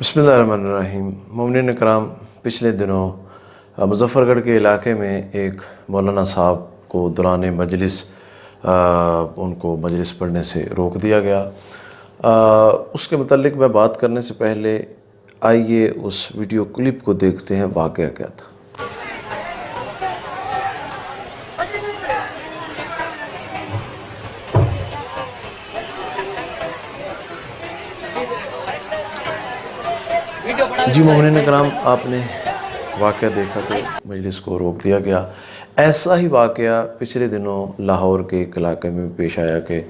بسم اللہ الرحمن الرحیم۔ مومنین اکرام، پچھلے دنوں مظفر گڑھ کے علاقے میں ایک مولانا صاحب کو دوران مجلس ان کو مجلس پڑھنے سے روک دیا گیا۔ اس کے متعلق میں بات کرنے سے پہلے آئیے اس ویڈیو کلپ کو دیکھتے ہیں، واقعہ کیا تھا۔ جی مومنین اکرام، آپ نے واقعہ دیکھا کہ مجلس کو روک دیا گیا۔ ایسا ہی واقعہ پچھلے دنوں لاہور کے ایک علاقے میں پیش آیا کہ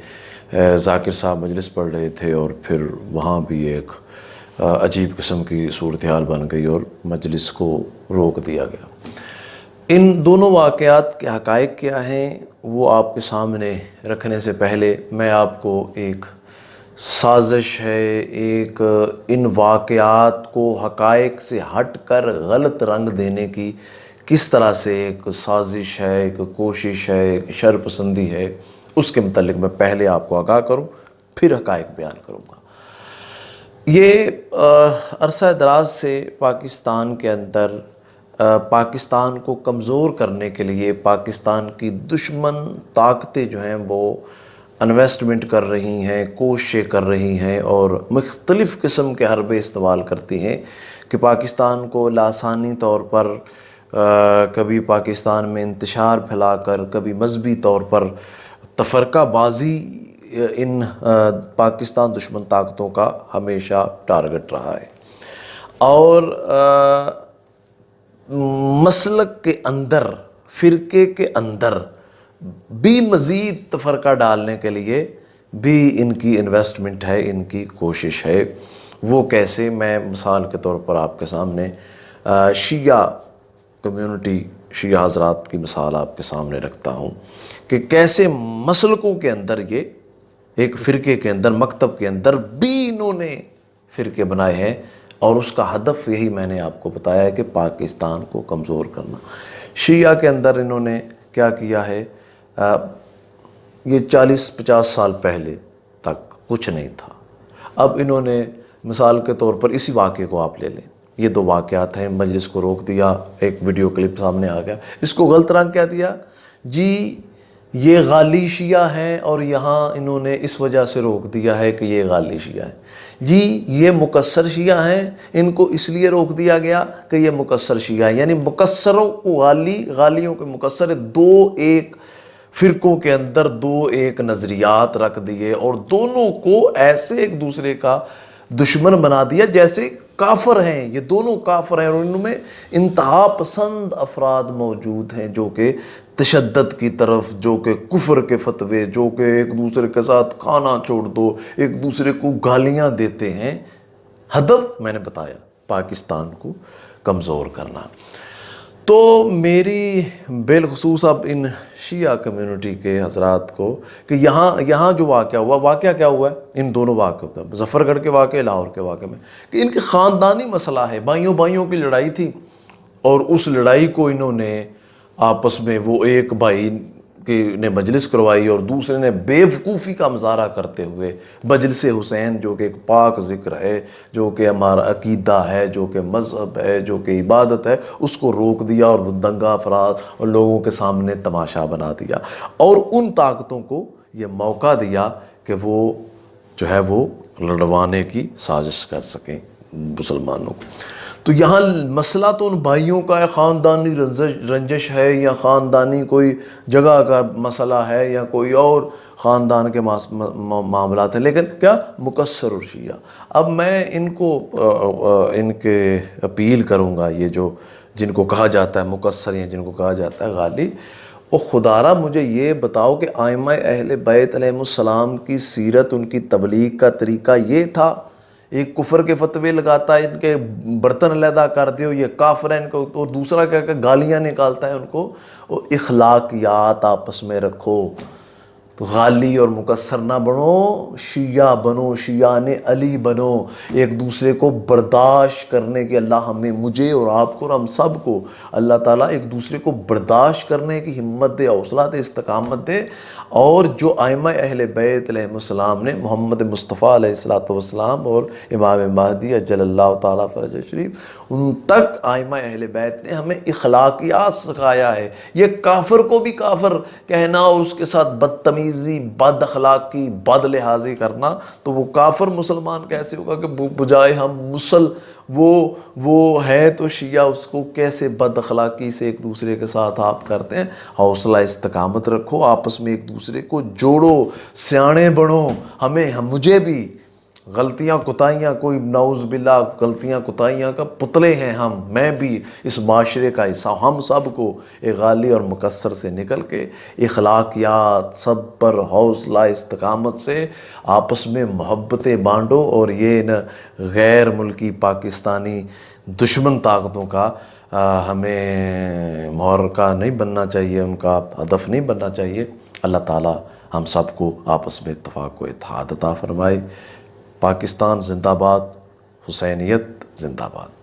ذاکر صاحب مجلس پڑھ رہے تھے اور پھر وہاں بھی ایک عجیب قسم کی صورتحال بن گئی اور مجلس کو روک دیا گیا۔ ان دونوں واقعات کے حقائق کیا ہیں وہ آپ کے سامنے رکھنے سے پہلے میں آپ کو ایک سازش ہے، ایک ان واقعات کو حقائق سے ہٹ کر غلط رنگ دینے کی کس طرح سے ایک سازش ہے، ایک کوشش ہے، ایک شر پسندی ہے، اس کے متعلق میں پہلے آپ کو آگاہ کروں پھر حقائق بیان کروں گا۔ یہ عرصہ دراز سے پاکستان کے اندر پاکستان کو کمزور کرنے کے لیے پاکستان کی دشمن طاقتیں جو ہیں وہ انویسٹمنٹ کر رہی ہیں، کوششیں کر رہی ہیں اور مختلف قسم کے حربے استعمال کرتی ہیں کہ پاکستان کو لاسانی طور پر کبھی پاکستان میں انتشار پھیلا کر، کبھی مذہبی طور پر تفرقہ بازی ان پاکستان دشمن طاقتوں کا ہمیشہ ٹارگٹ رہا ہے۔ اور مسلک کے اندر، فرقے کے اندر بھی مزید تفرقہ ڈالنے کے لیے بھی ان کی انویسٹمنٹ ہے، ان کی کوشش ہے۔ وہ کیسے، میں مثال کے طور پر آپ کے سامنے شیعہ کمیونٹی، شیعہ حضرات کی مثال آپ کے سامنے رکھتا ہوں کہ کیسے مسلکوں کے اندر یہ ایک فرقے کے اندر، مکتب کے اندر بھی انہوں نے فرقے بنائے ہیں اور اس کا ہدف یہی میں نے آپ کو بتایا ہے کہ پاکستان کو کمزور کرنا۔ شیعہ کے اندر انہوں نے کیا کیا ہے، یہ 40-50 سال پہلے تک کچھ نہیں تھا۔ اب انہوں نے مثال کے طور پر اسی واقعے کو آپ لے لیں، یہ دو واقعات ہیں، مجلس کو روک دیا، ایک ویڈیو کلپ سامنے آ گیا، اس کو غلط رنگ کیا دیا، جی یہ غالی شیعہ ہیں اور یہاں انہوں نے اس وجہ سے روک دیا ہے کہ یہ غالی شیعہ ہیں، جی یہ مکسر شیعہ ہیں، ان کو اس لیے روک دیا گیا کہ یہ مکسر شیعہ ہیں، یعنی مکسروں کو غالی، غالیوں کے مکسر، دو ایک فرقوں کے اندر دو ایک نظریات رکھ دیے اور دونوں کو ایسے ایک دوسرے کا دشمن بنا دیا جیسے کافر ہیں، یہ دونوں کافر ہیں اور ان میں انتہا پسند افراد موجود ہیں جو کہ تشدد کی طرف، جو کہ کفر کے فتوے، جو کہ ایک دوسرے کے ساتھ کھانا چھوڑ دو، ایک دوسرے کو گالیاں دیتے ہیں۔ ہدف میں نے بتایا، پاکستان کو کمزور کرنا۔ تو میری بالخصوص اب ان شیعہ کمیونٹی کے حضرات کو کہ یہاں جو واقعہ ہوا، واقعہ کیا ہوا ہے ان دونوں واقعوں، مظفر گڑھ کے واقعے، لاہور کے واقعے میں، کہ ان کے خاندانی مسئلہ ہے، بھائیوں کی لڑائی تھی اور اس لڑائی کو انہوں نے آپس میں، وہ ایک بھائی نے مجلس کروائی اور دوسرے نے بے وقوفی کا مظاہرہ کرتے ہوئے مجلس حسین، جو کہ ایک پاک ذکر ہے، جو کہ ہمارا عقیدہ ہے، جو کہ مذہب ہے، جو کہ عبادت ہے، اس کو روک دیا اور دنگا افراد اور لوگوں کے سامنے تماشا بنا دیا اور ان طاقتوں کو یہ موقع دیا کہ وہ جو ہے وہ لڑوانے کی سازش کر سکیں مسلمانوں کو۔ تو یہاں مسئلہ تو ان بھائیوں کا ہے، خاندانی رنجش ہے یا خاندانی کوئی جگہ کا مسئلہ ہے یا کوئی اور خاندان کے معاملات ہیں، لیکن کیا مکسر اور شیعہ۔ اب میں ان کو ان کے اپیل کروں گا، یہ جو جن کو کہا جاتا ہے مکسر یا جن کو کہا جاتا ہے غالی، وہ خدارہ مجھے یہ بتاؤ کہ ائمہ اہل بیت علیہ السلام کی سیرت، ان کی تبلیغ کا طریقہ یہ تھا، ایک کفر کے فتوے لگاتا ہے، ان کے برتن علیحدہ کر دیو، یہ کافر ہیں ان کو، اور دوسرا کہ گالیاں نکالتا ہے ان کو، اور اخلاقیات آپس میں رکھو۔ تو غالی اور مکسر نہ بنو، شیعہ بنو، شیعان علی بنو، ایک دوسرے کو برداشت کرنے کی اللہ ہمیں، مجھے اور آپ کو اور ہم سب کو اللہ تعالیٰ ایک دوسرے کو برداشت کرنے کی ہمت دے، حوصلہ دے، استقامت دے۔ اور جو ائمہ اہل بیت علیہ السلام نے، محمد مصطفیٰ علیہ الصلوۃ والسلام اور امام مہدی اجل اللہ تعالیٰ فرج شریف، ان تک ائمہ اہل بیت نے ہمیں اخلاقیات سکھایا ہے۔ یہ کافر کو بھی کافر کہنا اور اس کے ساتھ بدتمیزی، بد اخلاقی، بد لحاظی کرنا، تو وہ کافر مسلمان کیسے ہوگا کہ بجائے ہم وہ ہے تو شیعہ، اس کو کیسے بد اخلاقی سے ایک دوسرے کے ساتھ آپ کرتے ہیں۔ حوصلہ استقامت رکھو، آپس میں ایک دوسرے کو جوڑو، سیانے بنو۔ مجھے بھی غلطیاں کوتاہیاں، کوئی نعوذ باللہ غلطیاں کوتاہیاں کا پتلے ہیں ہم، میں بھی اس معاشرے کا حصہ، ہم سب کو ایک غالی اور مکسر سے نکل کے اخلاقیات، صبر، حوصلہ استقامت سے آپس میں محبتیں بانٹو، اور یہ نہ غیر ملکی پاکستانی دشمن طاقتوں کا ہمیں محرکہ نہیں بننا چاہیے، ان کا ہدف نہیں بننا چاہیے۔ اللہ تعالیٰ ہم سب کو آپس میں اتفاق و اتحاد عطا فرمائے۔ پاکستان زندہ باد، حسینیت زندہ باد۔